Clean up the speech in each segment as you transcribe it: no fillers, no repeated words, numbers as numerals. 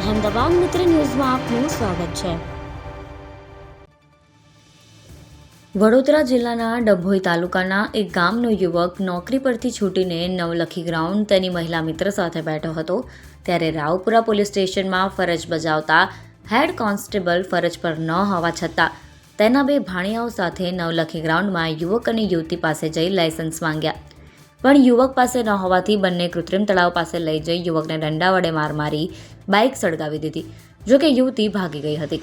અહેમદાબાદ મિત્ર ન્યૂઝમાં આપનું સ્વાગત છે। વડોદરા જિલ્લાના ડભોઈ તાલુકાના એક ગામનો યુવક નોકરી પરથી છૂટીને નવલખી ગ્રાઉન્ડ તેની મહિલા મિત્ર સાથે બેઠો હતો ત્યારે રાવપુરા પોલીસ સ્ટેશનમાં ફરજ બજાવતા હેડ કોન્સ્ટેબલ ફરજ પર ન હોવા છતાં તેના બે ભાણિયાઓ સાથે નવલખી ગ્રાઉન્ડમાં યુવક અને યુવતી પાસે જઈ લાયસન્સ માંગ્યા, પણ યુવક પાસે ન હોવાથી બંને કૃત્રિમ તળાવ પાસે લઈ જઈ યુવકને દંડા વડે માર મારી બાઇક સળગાવી દીધી, જોકે યુવતી ભાગી ગઈ હતી।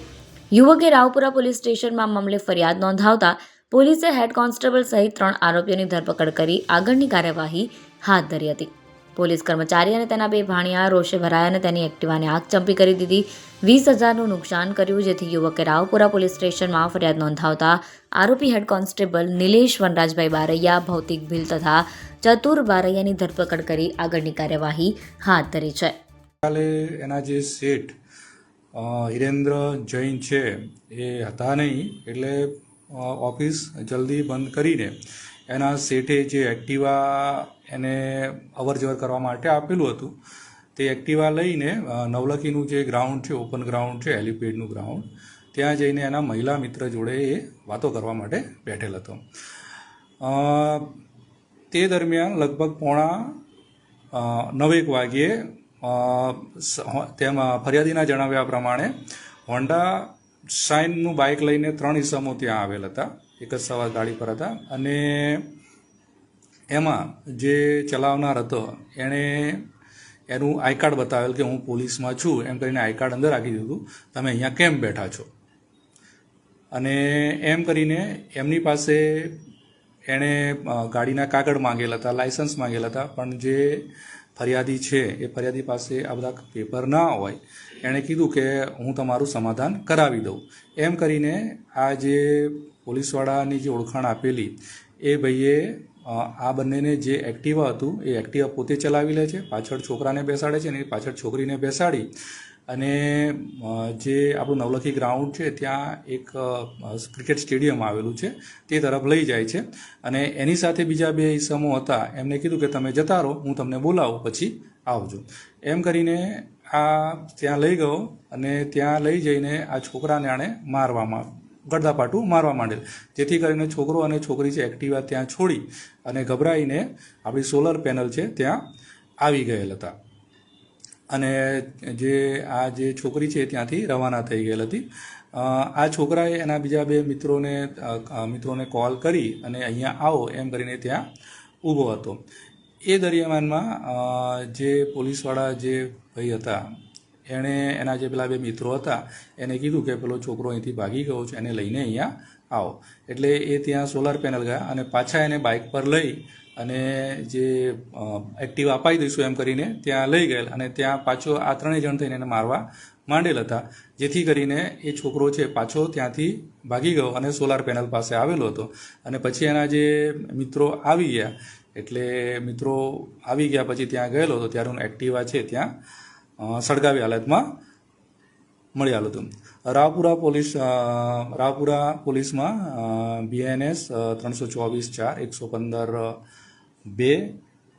યુવકે રાવપુરા પોલીસ સ્ટેશનમાં મામલે ફરિયાદ નોંધાવતા પોલીસે હેડ કોન્સ્ટેબલ સહિત 3 આરોપીઓની ધરપકડ કરી આગળની કાર્યવાહી હાથ ધરી હતી। પોલીસ કર્મચારી અને તેના બે ભાણિયા રોષે ભરાયા અને તેની એક્ટિવાને આગ ચંપી કરી દીધી। 20,000નું નુકસાન કર્યું, જેથી યુવકે રાવપુરા પોલીસ સ્ટેશનમાં ફરિયાદ નોંધાવતા આરોપી હેડ કોન્સ્ટેબલ નિલેશ વનરાજભાઈ બારૈયા, ભૌતિક ભીલ તથા ચતુર બારૈયાની ધરપકડ કરી આગળની કાર્યવાહી હાથ ધરી છે। કાલે એના જે શેઠ હિરેન્દ્ર જૈન છે એ હતા નહીં, એટલે ઓફિસ જલ્દી બંધ કરીને એના શેઠે જે એક્ટિવા એને અવરજવર કરવા માટે આપેલું હતું તે એક્ટિવા લઈને નવલખીનું જે ગ્રાઉન્ડ છે, ઓપન ગ્રાઉન્ડ છે, હેલિપેડનું ગ્રાઉન્ડ, ત્યાં જઈને એના મહિલા મિત્ર જોડે એ વાતો કરવા માટે બેઠેલ હતો। તે દરમિયાન લગભગ 8:45 વાગ્યે તેમાં ફરિયાદીના જણાવ્યા પ્રમાણે હોન્ડા શાઇનનું બાઇક લઈને 3 ઈસમો ત્યાં આવેલ હતા, એક જ સવાર ગાડી પર હતા, અને એમાં જે ચલાવનાર હતો એણે એનું આઈ કાર્ડ બતાવેલ કે હું પોલીસમાં છું એમ કરીને આઈ કાર્ડ અંદર રાખી દીધું, તમે અહીંયા કેમ બેઠા છો, અને એમ કરીને એમની પાસે એણે ગાડીના કાગળ માંગેલા હતા, લાયસન્સ માંગેલા હતા, પણ જે ફરિયાદી છે એ ફરિયાદી પાસે આ બધા પેપર ના હોય, એણે કીધું કે હું તમારું સમાધાન કરાવી દઉં, એમ કરીને આ જે પોલીસવાળાની જે ઓળખાણ આપેલી એ ભાઈએ આ બંનેને જે એક્ટિવા હતું એ એક્ટિવા પોતે ચલાવી લે છે, પાછળ છોકરાને બેસાડે છે અને પાછળ છોકરીને બેસાડી અને જે આપણું નવલખી ગ્રાઉન્ડ છે ત્યાં એક ક્રિકેટ સ્ટેડિયમ આવેલું છે તે તરફ લઈ જાય છે, અને એની સાથે બીજા 2 ઈસમો હતા, એમને કીધું કે તમે જતા રહો, હું તમને બોલાવું પછી આવજો, એમ કરીને આ ત્યાં લઈ ગયો અને ત્યાં લઈ જઈને આ છોકરાને આણે ગડદાપાટું મારવા માંડેલ, જેથી કરીને છોકરો અને છોકરી છે એક્ટિવા ત્યાં છોડી અને ગભરાઈને આપણી સોલર પેનલ છે ત્યાં આવી ગયેલ હતા, અને આ જે છોકરી છે ત્યાંથી રવાના થઈ ગયેલ હતી। આ છોકરાએ એના બીજા 2 મિત્રોને કોલ કરી અને અહીંયા આવો એમ કરીને ત્યાં ઊભો હતો। એ દરમિયાનમાં જે પોલીસવાળા જે ભાઈ હતા એણે એના જે પેલા 2 મિત્રો હતા એને કીધું કે પેલો છોકરો અહીંથી ભાગી ગયો છે, એને લઈને અહીંયા આવો, એટલે એ ત્યાં સોલાર પેનલ ગયા અને પાછા એને બાઇક પર લઈ અને જે એક્ટિવા અપાઈ દઈશું એમ કરીને ત્યાં લઈ ગયેલ, અને ત્યાં પાછો આ 3 જણ થઈને એને મારવા માંડેલ હતા, જેથી કરીને એ છોકરો છે પાછો ત્યાંથી ભાગી ગયો અને સોલાર પેનલ પાસે આવેલો હતો, અને પછી એના જે મિત્રો આવી ગયા, એટલે મિત્રો આવી ગયા પછી ત્યાં ગયેલો હતો ત્યારે હું એક્ટિવા છે ત્યાં સળગાવી હાલતમાં મળી આવેલું હતું। રાવપુરા પોલીસમાં BNS 324/4 115 2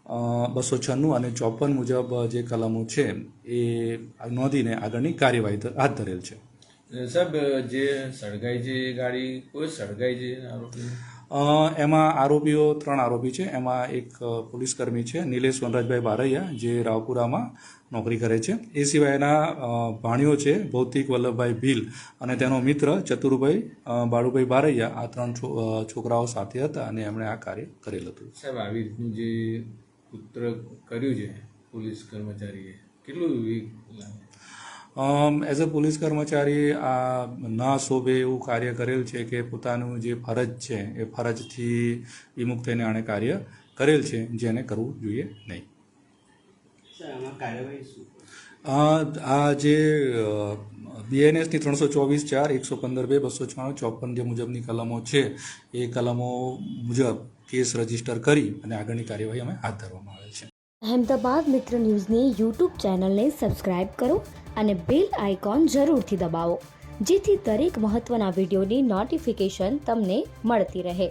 296 અને 54 મુજબ જે કલમો છે એ નોંધીને આગળની કાર્યવાહી હાથ ધરેલ છે। સાહેબ, જે સળગાઈ છે ગાડી કોઈ સળગાઈ છે આરોપી? એમાં આરોપીઓ 3 આરોપી છે, એમાં એક પોલીસકર્મી છે નિલેશ વનરાજભાઈ બારૈયા જે રાવપુરામાં નોકરી કરે છે, એ સિવાય એના ભાણીઓ છે ભૌતિક વલ્લભભાઈ ભીલ અને તેનો મિત્ર ચતુરભાઈ બાળુભાઈ બારૈયા, આ 3 છોકરાઓ સાથે હતા અને એમણે આ કાર્ય કરેલ હતું। સાહેબ, આવી રીતનું જે કૃત્ય કર્યું છે પોલીસ કર્મચારીએ, કેટલું વીક લાગે? એઝ અ પોલીસ કર્મચારી આ ના શોભે એવું કાર્ય કરેલ છે કે પોતાનું જે ફરજ છે એ ફરજથી વિમુખ થઈને આણે કાર્ય કરેલ છે, જેને કરવું જોઈએ નહીં। આ જે BNSની 324/4 115 2 296 54 જે મુજબની કલમો છે એ કલમો મુજબ કેસ રજીસ્ટર કરી અને આગળની કાર્યવાહી અમે હાથ ધરવામાં આવેલ છે। અહેમદાબાદ મિત્ર ન્યૂઝની યુટ્યુબ ચેનલને સબસ્ક્રાઇબ કરો અને બેલ આઇકોન જરૂરથી દબાવો, જેથી દરેક મહત્ત્વના વિડીયોની નોટિફિકેશન તમને મળતી રહે।